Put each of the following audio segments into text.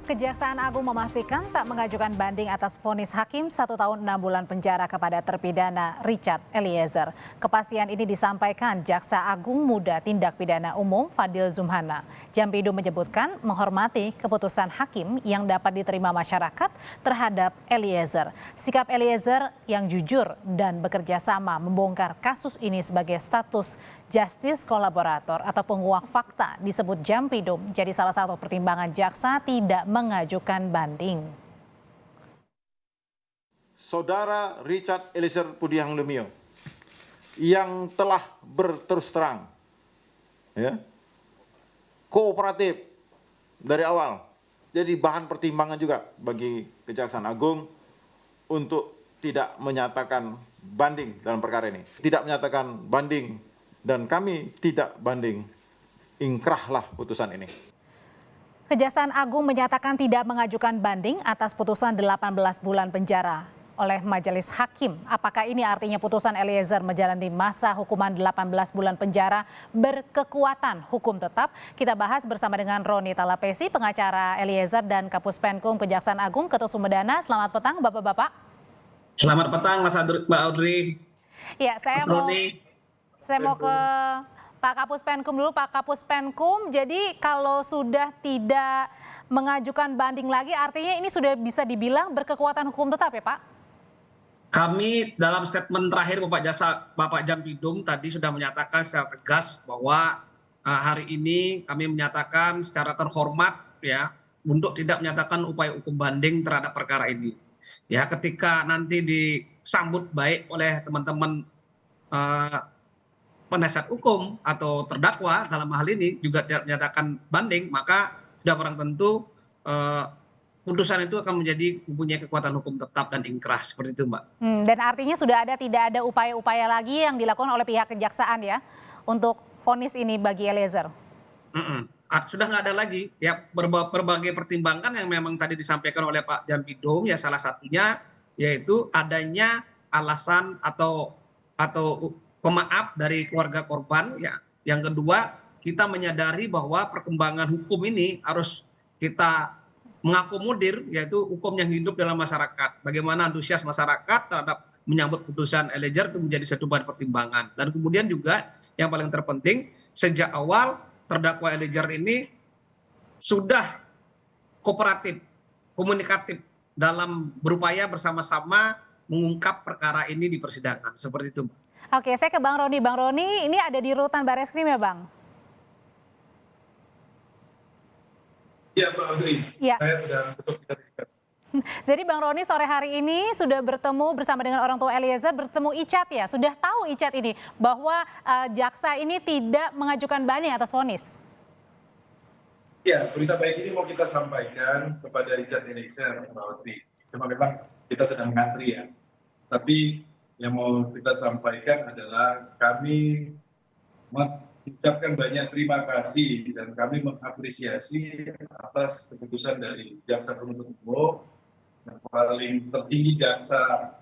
Kejaksaan Agung memastikan tak mengajukan banding atas vonis hakim 1 tahun 6 bulan penjara kepada terpidana Richard Eliezer. Kepastian ini disampaikan Jaksa Agung Muda Tindak Pidana Umum Fadil Zumhana. Jampido menyebutkan menghormati keputusan hakim yang dapat diterima masyarakat terhadap Eliezer. Sikap Eliezer yang jujur dan bekerja sama membongkar kasus ini sebagai status justice kolaborator atau penguak fakta disebut Jampido jadi salah satu pertimbangan jaksa tidak mengajukan banding. Saudara Richard Eliezer Pudiang Lumiu yang telah berterus terang, kooperatif dari awal, jadi bahan pertimbangan juga bagi Kejaksaan Agung untuk tidak menyatakan banding dalam perkara ini, tidak menyatakan banding dan kami tidak banding, ingkrahlah putusan ini. Kejaksaan Agung menyatakan tidak mengajukan banding atas putusan 18 bulan penjara oleh Majelis Hakim. Apakah ini artinya putusan Eliezer menjalani masa hukuman 18 bulan penjara berkekuatan hukum tetap? Kita bahas bersama dengan Roni Talapesi, pengacara Eliezer, dan Kapus Penkum Kejaksaan Agung Ketut Sumedana. Selamat petang Bapak-Bapak. Selamat petang Mbak Audrey. Ya, saya mau ke Pak Kapus Penkum dulu. Pak Kapus Penkum, jadi kalau sudah tidak mengajukan banding lagi, artinya ini sudah bisa dibilang berkekuatan hukum tetap ya Pak? Kami dalam statement terakhir Bapak Jampidum tadi sudah menyatakan secara tegas bahwa hari ini kami menyatakan secara terhormat ya untuk tidak menyatakan upaya hukum banding terhadap perkara ini. Ya, ketika nanti disambut baik oleh teman-teman penasihat hukum atau terdakwa dalam hal ini juga tidak menyatakan banding, maka sudah barang tentu putusan itu akan mempunyai kekuatan hukum tetap dan ingkrah, seperti itu Mbak. Dan artinya tidak ada upaya-upaya lagi yang dilakukan oleh pihak kejaksaan ya untuk vonis ini bagi Eliezer? Sudah nggak ada lagi ya, berbagai pertimbangan yang memang tadi disampaikan oleh Pak Jampidum ya, salah satunya yaitu adanya alasan atau pemaaf dari keluarga korban ya. Yang kedua, kita menyadari bahwa perkembangan hukum ini harus kita mengakomodir, yaitu hukum yang hidup dalam masyarakat. Bagaimana antusias masyarakat terhadap menyambut putusan Eliezer itu menjadi satu bahan pertimbangan. Dan kemudian juga yang paling terpenting, sejak awal terdakwa Eliezer ini sudah kooperatif, komunikatif dalam berupaya bersama-sama mengungkap perkara ini di persidangan. Seperti itu. Oke, saya ke Bang Roni. Bang Roni, ini ada di rutan Bareskrim ya Bang? Iya, Mbak Audrey. Ya. Saya sedang besok kita. Jadi Bang Roni sore hari ini sudah bertemu bersama dengan orang tua Eliezer, bertemu Icat ya? Sudah tahu Icat ini bahwa jaksa ini tidak mengajukan banding atas vonis? Ya, berita baik ini mau kita sampaikan kepada Richard Eliezer, Mbak Audrey. Cuma memang kita sedang ngantri ya. Tapi yang mau kita sampaikan adalah kami mengucapkan banyak terima kasih dan kami mengapresiasi atas keputusan dari jaksa penuntut umum yang paling tertinggi jaksa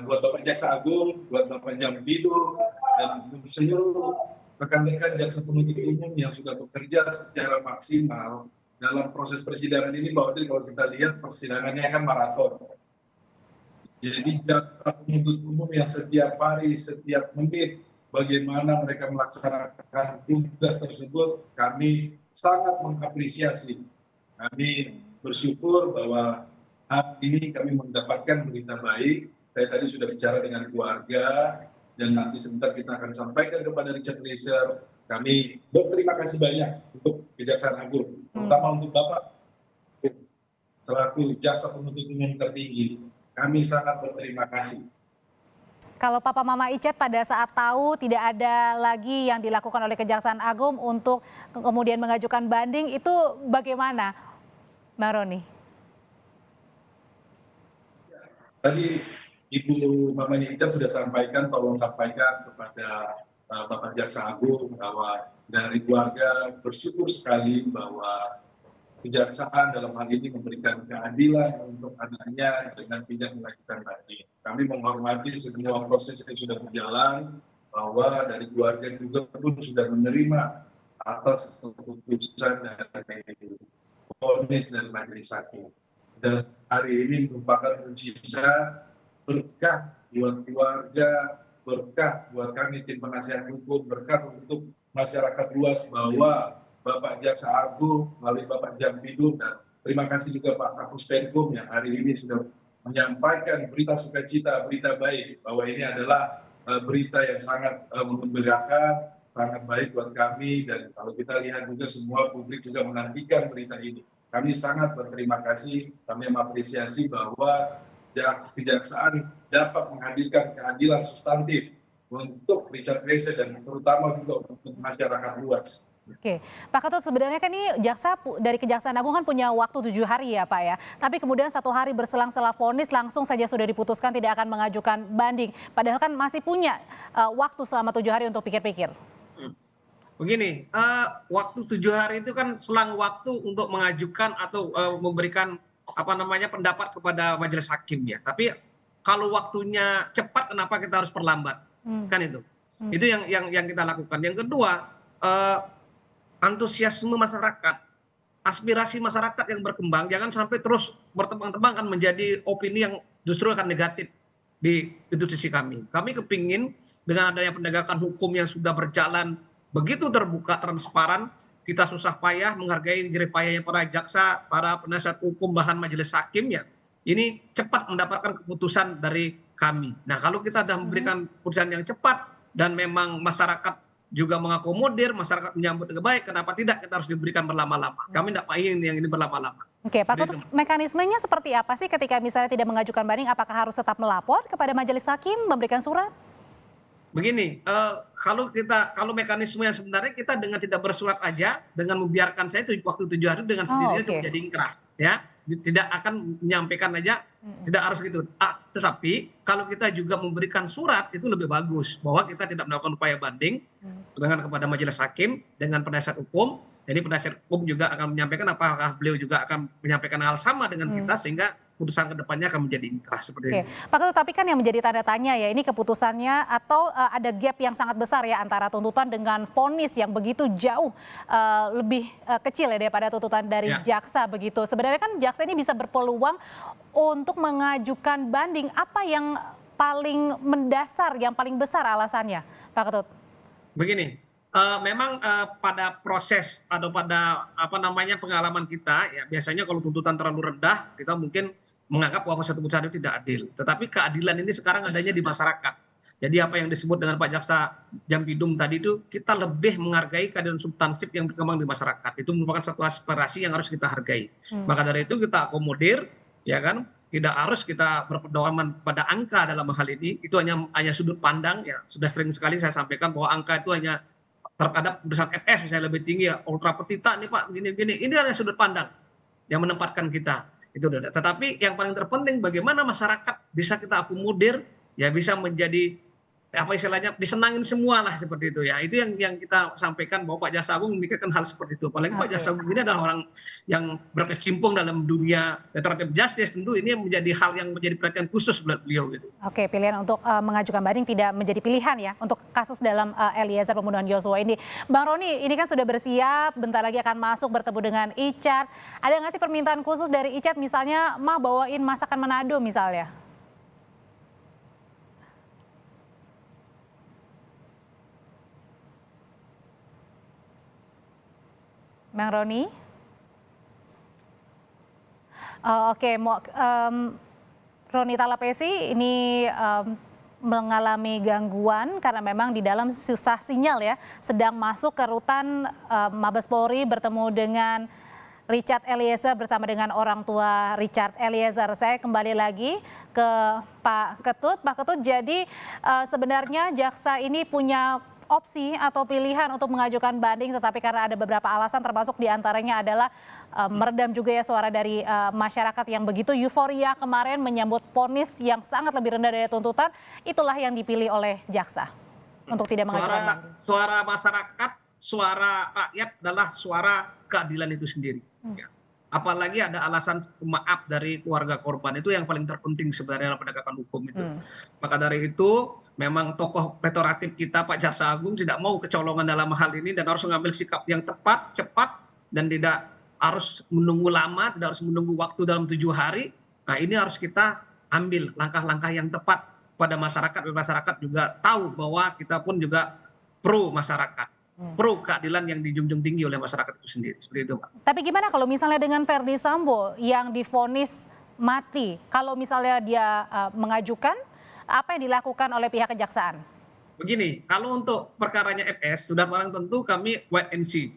buat Bapak Jaksa Agung, buat Bapak Jampido, dan seluruh rekan-rekan jaksa penuntut umum yang sudah bekerja secara maksimal dalam proses persidangan ini. Bahwa kalau kita lihat persidangannya kan maraton. Jadi jaksa penuntut umum yang setiap hari, setiap menit, bagaimana mereka melaksanakan tugas tersebut, kami sangat mengapresiasi. Kami bersyukur bahwa hari ini kami mendapatkan berita baik. Saya tadi sudah bicara dengan keluarga, dan nanti sebentar kita akan sampaikan kepada Richard Eliezer. Kami berterima kasih banyak untuk Kejaksaan Agung, terutama untuk Bapak selaku jaksa penuntut umum tertinggi. Kami sangat berterima kasih. Kalau Papa Mama Icat pada saat tahu tidak ada lagi yang dilakukan oleh Kejaksaan Agung untuk kemudian mengajukan banding, itu bagaimana, Mbak Roni? Tadi Ibu Mamanya Icat sudah sampaikan, tolong sampaikan kepada Bapak Jaksa Agung bahwa dari keluarga bersyukur sekali bahwa Kejaksaan dalam hal ini memberikan keadilan untuk anaknya dengan tidak mengajukan banding. Kami menghormati semua proses yang sudah berjalan, bahwa dari keluarga juga pun sudah menerima atas keputusan dari vonis dari majelis hakim. Dan hari ini merupakan mukjizat, berkah buat keluarga, berkah buat kami tim penasihat hukum, berkah untuk masyarakat luas bahwa Bapak Jaksa Agung melalui Bapak Jampidum, dan terima kasih juga Pak Kapus Penkum yang hari ini sudah menyampaikan berita sukacita, berita baik, bahwa ini adalah berita yang sangat menggembirakan, sangat baik buat kami. Dan kalau kita lihat juga semua publik juga menantikan berita ini. Kami sangat berterima kasih, kami mengapresiasi bahwa kejaksaan dapat menghadirkan keadilan substantif untuk Richard Eliezer dan terutama juga untuk masyarakat luas. Oke, Pak Ketut, sebenarnya kan ini jaksa dari Kejaksaan Agung kan punya waktu 7 hari ya Pak ya. Tapi kemudian 1 hari berselang setelah vonis langsung saja sudah diputuskan tidak akan mengajukan banding. Padahal kan masih punya waktu selama 7 hari untuk pikir-pikir. Begini, waktu 7 hari itu kan selang waktu untuk mengajukan atau memberikan pendapat kepada majelis hakim ya. Tapi kalau waktunya cepat, kenapa kita harus perlambat? Kan itu. Itu yang kita lakukan. Yang kedua, antusiasme masyarakat, aspirasi masyarakat yang berkembang, jangan sampai terus bertembang-tembang kan menjadi opini yang justru akan negatif di institusi kami. Kami kepingin dengan adanya penegakan hukum yang sudah berjalan begitu terbuka, transparan, kita susah payah menghargai jerih payahnya para jaksa, para penasihat hukum, bahan majelis hakim ya. Ini cepat mendapatkan keputusan dari kami. Nah, kalau kita sudah memberikan keputusan yang cepat dan memang masyarakat juga mengakomodir, masyarakat menyambut dengan baik, kenapa tidak kita harus diberikan berlama-lama? Kami tidak ingin yang ini berlama-lama. Oke, Pak Ketut, mekanismenya seperti apa sih ketika misalnya tidak mengajukan banding? Apakah harus tetap melapor kepada majelis hakim, memberikan surat? Begini, kalau mekanisme yang sebenarnya kita dengan tidak bersurat aja, dengan membiarkan saya waktu 7 hari dengan sendirinya cukup jadi ingkrah, ya, tidak akan menyampaikan aja, tidak harus gitu. Tetapi kalau kita juga memberikan surat itu lebih bagus, bahwa kita tidak melakukan upaya banding dengan kepada majelis hakim dengan penasihat hukum. Jadi penasihat hukum juga akan menyampaikan apakah beliau juga akan menyampaikan hal sama dengan kita sehingga putusan kedepannya akan menjadi ingkrah seperti itu. Pak Ketut, tapi kan yang menjadi tanda tanya ya ini keputusannya atau ada gap yang sangat besar ya antara tuntutan dengan vonis yang begitu jauh lebih kecil ya daripada tuntutan dari jaksa begitu. Sebenarnya kan jaksa ini bisa berpeluang untuk mengajukan banding. Apa yang paling mendasar, yang paling besar alasannya, Pak Ketut? Begini. Memang pada proses atau pada pengalaman kita ya biasanya kalau tuntutan terlalu rendah kita mungkin menganggap bahwa satu putusan itu tidak adil. Tetapi keadilan ini sekarang adanya di masyarakat. Jadi apa yang disebut dengan Pak Jaksa Jampidum tadi itu kita lebih menghargai keadilan substansif yang berkembang di masyarakat. Itu merupakan satu aspirasi yang harus kita hargai. Maka dari itu kita akomodir, ya kan? Tidak harus kita berpedoman pada angka dalam hal ini. Itu hanya sudut pandang ya. Sudah sering sekali saya sampaikan bahwa angka itu hanya terhadap putusan FS misalnya lebih tinggi ya, ultra petita nih Pak, gini-gini. Ini adalah sudut pandang yang menempatkan kita. Itu. Tetapi yang paling terpenting bagaimana masyarakat bisa kita akomodir, ya bisa menjadi disenangin semua lah seperti itu ya. Itu yang kita sampaikan bahwa Pak Jaksa Agung memikirkan hal seperti itu. Apalagi Pak Jaksa Agung ini adalah orang yang berkecimpung dalam dunia restoratif justice, tentu ini menjadi hal yang menjadi perhatian khusus buat beliau gitu. Oke, pilihan untuk mengajukan banding tidak menjadi pilihan ya untuk kasus dalam Eliezer pembunuhan Yosua ini. Bang Roni, ini kan sudah bersiap, bentar lagi akan masuk bertemu dengan Icat. Ada nggak sih permintaan khusus dari Icat misalnya bawain masakan Manado misalnya? Bang Roni? Oke, Roni Talapesi ini mengalami gangguan karena memang di dalam susah sinyal ya, sedang masuk ke rutan Mabes Polri bertemu dengan Richard Eliezer bersama dengan orang tua Richard Eliezer. Saya kembali lagi ke Pak Ketut. Pak Ketut, jadi sebenarnya jaksa ini punya opsi atau pilihan untuk mengajukan banding, tetapi karena ada beberapa alasan termasuk diantaranya adalah meredam juga ya suara dari masyarakat yang begitu euforia kemarin menyambut vonis yang sangat lebih rendah dari tuntutan, itulah yang dipilih oleh jaksa untuk tidak mengajukan banding. Suara masyarakat, suara rakyat adalah suara keadilan itu sendiri. Ya. Apalagi ada alasan maaf dari keluarga korban, itu yang paling terpenting sebenarnya dalam penegakan hukum itu. Maka dari itu memang tokoh restoratif kita Pak Jaksa Agung tidak mau kecolongan dalam hal ini dan harus mengambil sikap yang tepat, cepat dan tidak harus menunggu lama, tidak harus menunggu waktu dalam 7 hari. Nah, ini harus kita ambil langkah-langkah yang tepat pada masyarakat. Masyarakat juga tahu bahwa kita pun juga pro masyarakat, pro keadilan yang dijunjung tinggi oleh masyarakat itu sendiri. Seperti itu, Pak. Tapi gimana kalau misalnya dengan Verdi Sambo yang divonis mati, kalau misalnya dia mengajukan, apa yang dilakukan oleh pihak kejaksaan? Begini, kalau untuk perkaranya FS sudah barang tentu kami wait and see.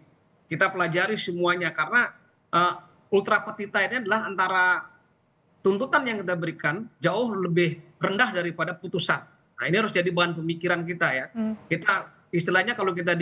Kita pelajari semuanya karena ultra petita ini adalah antara tuntutan yang kita berikan jauh lebih rendah daripada putusan. Nah, ini harus jadi bahan pemikiran kita ya. Kita istilahnya kalau kita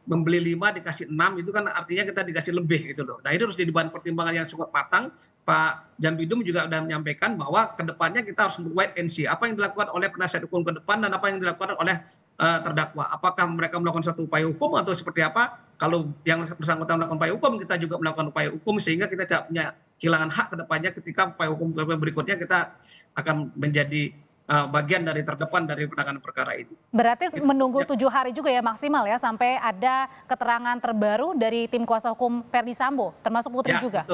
membeli 5 dikasih 6 itu kan artinya kita dikasih lebih gitu loh. Nah, ini harus jadi bahan pertimbangan yang cukup matang. Pak Jambidum juga sudah menyampaikan bahwa kedepannya kita harus wait and see apa yang dilakukan oleh penasihat hukum ke depan dan apa yang dilakukan oleh terdakwa. Apakah mereka melakukan suatu upaya hukum atau seperti apa? Kalau yang bersangkutan melakukan upaya hukum, kita juga melakukan upaya hukum sehingga kita tidak punya kehilangan hak ke depannya ketika upaya hukum berikutnya kita akan menjadi bagian dari terdepan dari penanganan perkara ini. Berarti menunggu 7 hari juga ya maksimal ya sampai ada keterangan terbaru dari tim kuasa hukum Verdi Sambo, termasuk Putri ya, juga.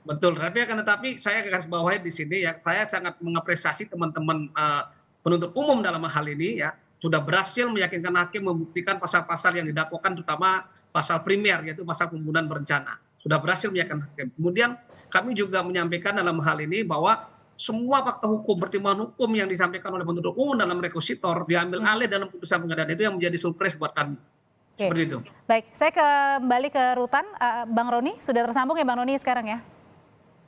Betul. Tetapi saya garis bawahi di sini ya, saya sangat mengapresiasi teman-teman penuntut umum dalam hal ini ya sudah berhasil meyakinkan hakim membuktikan pasal-pasal yang didakwakan, terutama pasal primer yaitu pasal pembunuhan berencana. Sudah berhasil meyakinkan hakim. Kemudian kami juga menyampaikan dalam hal ini bahwa semua fakta hukum, pertimbangan hukum yang disampaikan oleh penuntut umum dalam rekusitor diambil alih dalam putusan pengadilan, itu yang menjadi surprise buat kami. Seperti itu. Baik, saya kembali ke Rutan. Bang Roni, sudah tersambung ya Bang Roni sekarang ya?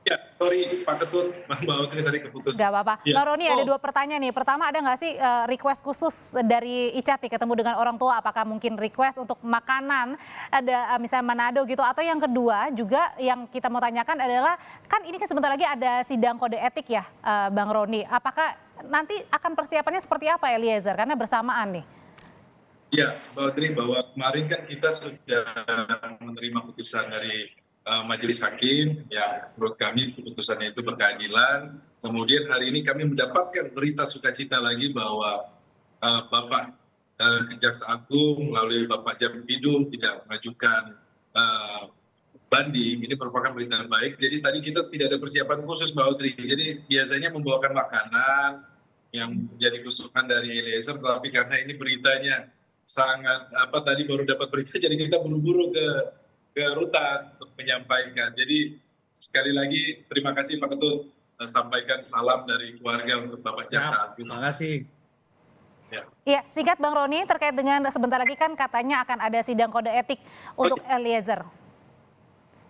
Ya, sorry Pak Ketut, Mbak Utri tadi keputus. Gak apa-apa. Ya. Bang Roni ada 2 pertanyaan nih. Pertama, ada nggak sih request khusus dari Icat nih ketemu dengan orang tua? Apakah mungkin request untuk makanan, ada misalnya Manado gitu? Atau yang kedua juga yang kita mau tanyakan adalah, kan ini kan sebentar lagi ada sidang kode etik ya Bang Roni. Apakah nanti akan persiapannya seperti apa Eliezer? Karena bersamaan nih. Ya, Mbak Utri, bahwa kemarin kan kita sudah menerima putusan dari majelis hakim yang menurut kami keputusannya itu berkeadilan. Kemudian hari ini kami mendapatkan berita sukacita lagi bahwa Bapak Kejaksa Agung melalui Bapak Jambidum tidak mengajukan banding. Ini merupakan berita baik. Jadi tadi kita tidak ada persiapan khusus Mbak Utri. Jadi biasanya membawakan makanan yang menjadi kesukaan dari Eliezer, tapi karena ini beritanya sangat tadi baru dapat berita, jadi kita buru-buru ke Rutan untuk menyampaikan. Jadi sekali lagi terima kasih Pak Ketut, sampaikan salam dari keluarga untuk Bapak Jaksa Agung. Terima kasih. Iya, singkat Bang Roni terkait dengan sebentar lagi kan katanya akan ada sidang kode etik untuk Eliezer.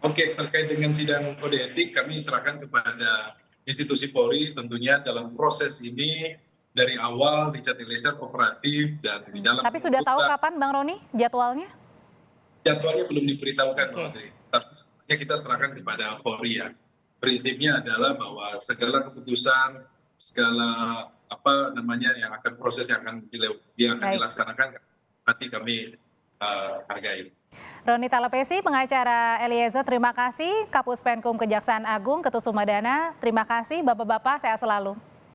Oke, terkait dengan sidang kode etik kami serahkan kepada institusi Polri tentunya dalam proses ini dari awal Richard Eliezer kooperatif dan di dalam. Tapi sudah tahu kapan Bang Roni jadwalnya? Jadwalnya belum diberitahukan, Mbak Utri. Tapi sebenarnya kita serahkan kepada Polri ya. Prinsipnya adalah bahwa segala keputusan, segala yang akan proses yang akan dilaksanakan, nanti kami hargai. Roni Talapesi, pengacara Eliezer, terima kasih. Kapus Penkum Kejaksaan Agung, Ketut Sumadana, terima kasih. Bapak-bapak, sehat selalu.